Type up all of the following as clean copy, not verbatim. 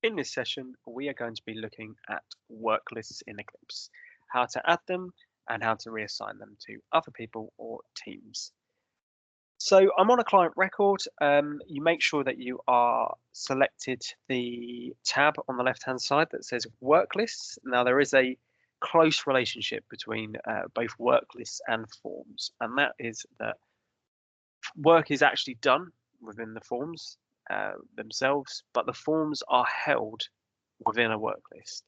In this session, we are going to be looking at work lists in Eclipse, how to add them and how to reassign them to other people or teams. So I'm on a client record. You make sure that you are selected the tab on the left-hand side that says work lists. Now there is a close relationship between both work lists and forms, and that is that work is actually done within the forms themselves, but the forms are held within a work list.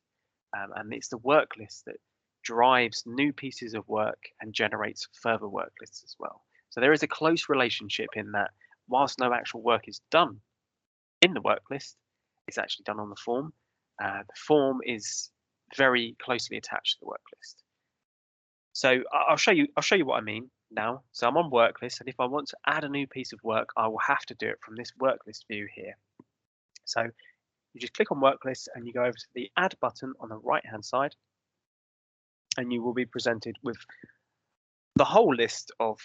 And it's the work list that drives new pieces of work and generates further work lists as well. So there is a close relationship in that whilst no actual work is done in the work list, it's actually done on the form. The form is very closely attached to the work list. So I'll show you what I mean now. So I'm on work list, and if I want to add a new piece of work, I will have to do it from this work list view here. So you just click on work list and you go over to the add button on the right hand side, and you will be presented with the whole list of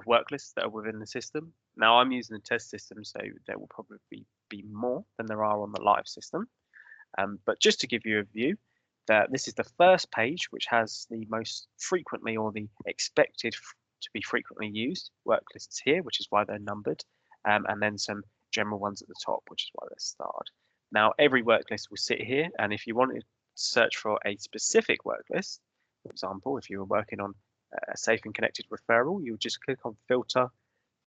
work lists that are within the system. Now I'm using the test system, so there will probably be more than there are on the live system. But just to give you a view, that this is the first page, which has the most frequently or the expected to be frequently used work lists here, which is why they're numbered, and then some general ones at the top, which is why they're starred. Now every work list will sit here, and if you wanted to search for a specific work list, for example, if you were working on a safe and connected referral, you would just click on filter,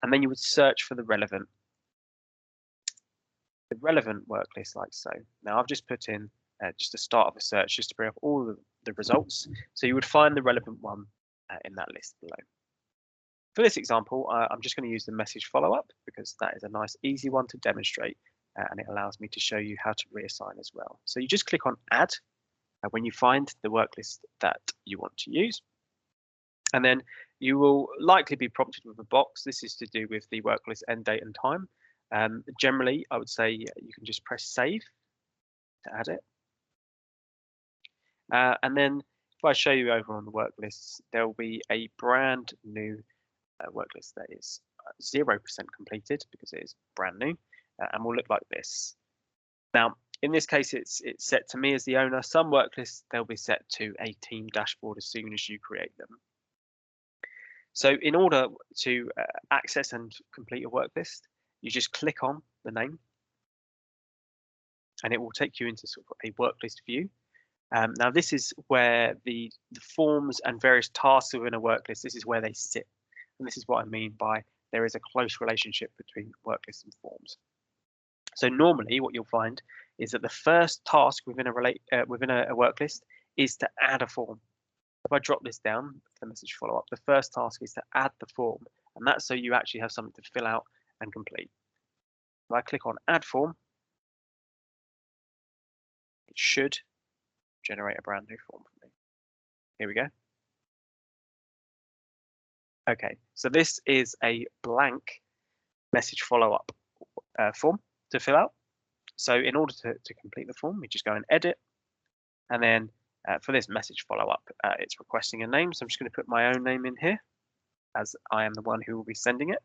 and then you would search for the relevant work list like so. Now I've just put in just the start of a search just to bring up all the results. So you would find the relevant one in that list below. For this example, I'm just going to use the message follow-up because that is a nice easy one to demonstrate, and it allows me to show you how to reassign as well. So you just click on add when you find the work list that you want to use. And then you will likely be prompted with a box. This is to do with the work list end date and time. Generally, I would say you can just press save to add it. And then if I show you over on the work lists, there will be a brand new work list that is 0% completed because it is brand new and will look like this. Now, in this case, it's set to me as the owner. Some work lists, they'll be set to a team dashboard as soon as you create them. So in order to access and complete a work list, you just click on the name and it will take you into sort of a work list view. Now this is where the forms and various tasks within a work list, this is where they sit. And this is what I mean by there is a close relationship between work lists and forms. So normally what you'll find is that the first task within a work list is to add a form. If I drop this down, the message follow-up, the first task is to add the form, and that's so you actually have something to fill out and complete. If I click on add form, it should generate a brand new form for me. Here we go. Okay, so this is a blank message follow-up form to fill out. So in order to complete the form, we just go and edit, and then for this message follow-up, it's requesting a name. So I'm just going to put my own name in here as I am the one who will be sending it.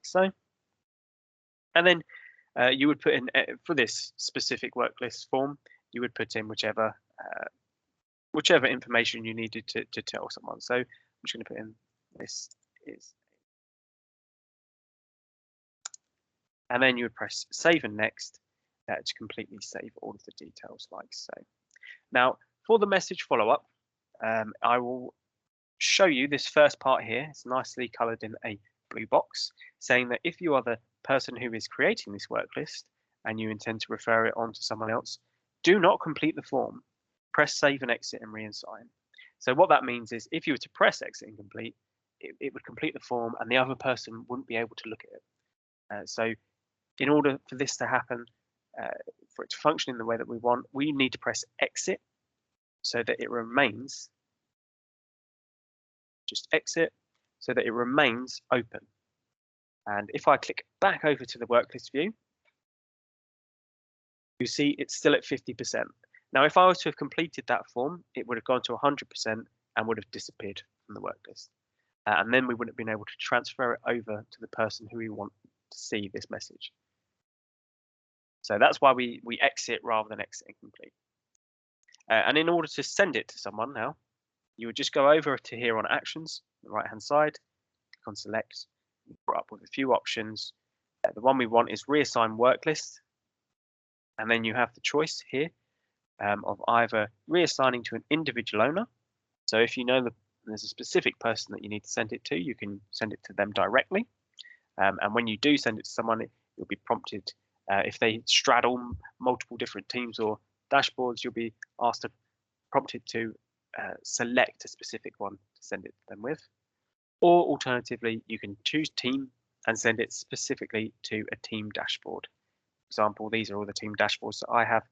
So, and then you would put in, for this specific work list form, you would put in whichever information you needed to tell someone. So I'm just going to put in this is, and then you would press save and next to completely save all of the details like so. Now for the message follow-up, I will show you this first part here. It's nicely colored in a blue box saying that if you are the person who is creating this work list and you intend to refer it on to someone else, do not complete the form. Press save and exit and reassign. So what that means is if you were to press exit and complete, it would complete the form and the other person wouldn't be able to look at it. So in order for this to happen, for it to function in the way that we want, we need to press exit so that it remains, just exit, so that it remains open. And if I click back over to the worklist view, you see it's still at 50%. Now, if I was to have completed that form, it would have gone to 100% and would have disappeared from the worklist. And then we wouldn't have been able to transfer it over to the person who we want to see this message. So that's why we exit rather than exit incomplete. And in order to send it to someone now, you would just go over to here on actions, the right hand side, click on select, brought up with a few options. The one we want is reassign work list. And then you have the choice here of either reassigning to an individual owner. So if you know that there's a specific person that you need to send it to, you can send it to them directly. And when you do send it to someone, you'll be prompted, if they straddle multiple different teams or dashboards, you'll be prompted to select a specific one to send it to them with. Or alternatively, you can choose team and send it specifically to a team dashboard. For example, these are all the team dashboards that I have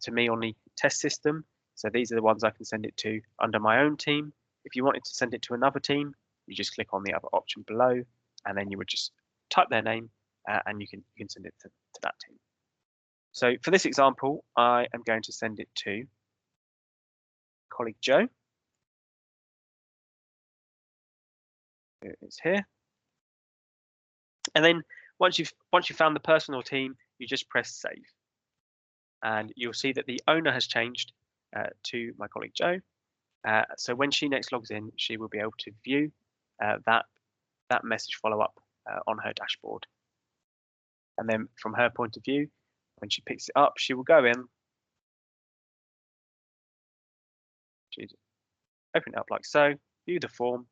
to me on the test system. So these are the ones I can send it to under my own team. If you wanted to send it to another team, you just click on the other option below, and then you would just type their name and you can send it to that team. So for this example, I am going to send it to colleague Joe. It's here. And then once you've found the person or team, you just press save. And you'll see that the owner has changed to my colleague Joe. So when she next logs in, she will be able to view that message follow-up on her dashboard. And then from her point of view, when she picks it up, she will go in, she'd open it up like so, view the form,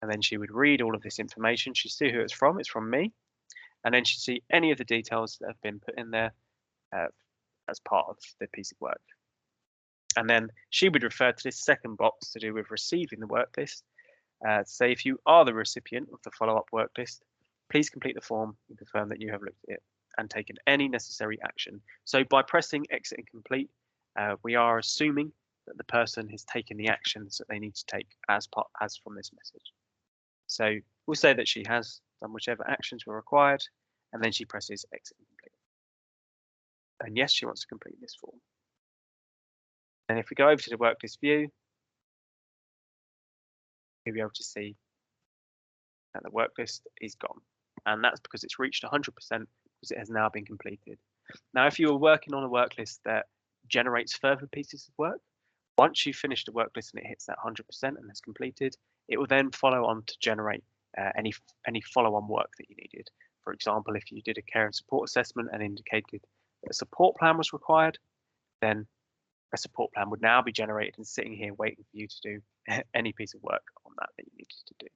and then she would read all of this information. She'd see who it's from me, and then she'd see any of the details that have been put in there as part of the piece of work. And then she would refer to this second box to do with receiving the work list. Say if you are the recipient of the follow-up work list, please complete the form and confirm that you have looked at it and taken any necessary action. So by pressing exit and complete, we are assuming that the person has taken the actions that they need to take as from this message. So we'll say that she has done whichever actions were required, and then she presses exit and complete. And yes, she wants to complete this form. And if we go over to the work list view, you'll be able to see that the work list is gone. And that's because it's reached 100% because it has now been completed. Now, if you are working on a work list that generates further pieces of work, once you've finished the work list and it hits that 100% and is completed, it will then follow on to generate any follow-on work that you needed. For example, if you did a care and support assessment and indicated that a support plan was required, then a support plan would now be generated and sitting here waiting for you to do any piece of work on that you needed to do.